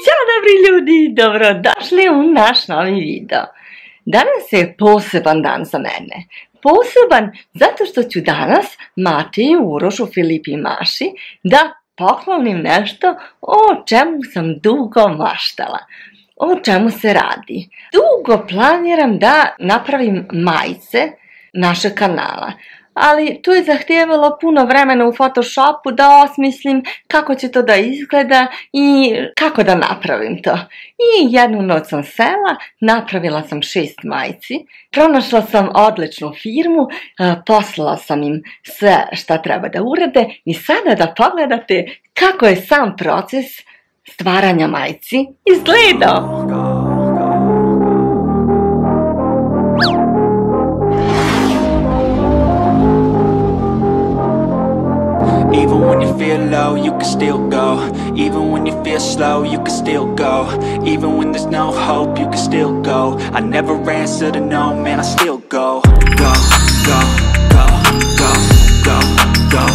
Ćao dobri ljudi, dobrodošli u naš novi video. Danas je poseban dan za mene. Poseban zato što ću danas Matiji, Urošu, Filipi i Maši da poklonim nešto o čemu sam dugo maštala. O čemu se radi? Dugo planiram da napravim majice našeg kanala. Ali tu je zahtijevalo puno vremena u Photoshopu da osmislim kako će to da izgleda i kako da napravim to. I jednu noć sam sela, napravila sam 6 majici, pronašla sam odličnu firmu, poslala sam im sve šta treba da urade i sada da pogledate kako je sam proces stvaranja majici izgledao. Even when you feel low, you can still go. Even when you feel slow, you can still go. Even when there's no hope, you can still go. I never answer to no, man, I still go. Go, go, go, go, go, go, go,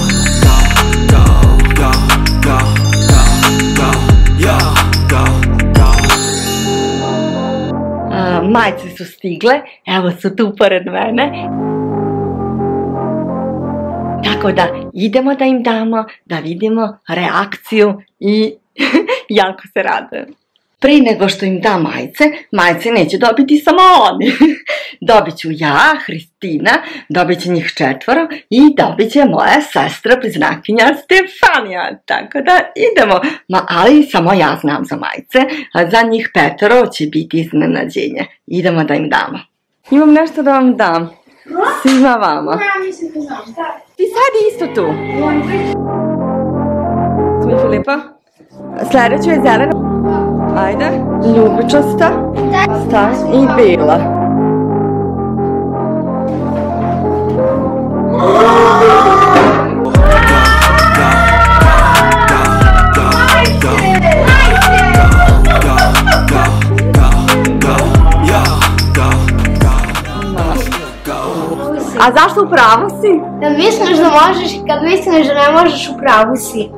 go, go, go, go, go, go. Majice su stigle, evo su tu pored mene. Tako da idemo da im damo, da vidimo reakciju i jako se radujem. Prije nego što im dam majice neće dobiti samo oni. Dobit ću ja, Hristina, dobit će njih 4 i dobit će moja sestra bliznakinja Stefanija. Tako da idemo, ali samo ja znam za majice, a za njih 5 će biti iznenađenje. Idemo da im damo. Imam nešto da vam dam. Svima vama. Ja mislim da znam, da. Ti sedi isto tu. Smo Filipa. Sljedeća je zelena. Ajde. Ljubičasta. I bela. A zašto u pravu si? Kad misliš da možeš i kad misliš da ne možeš, u pravu si.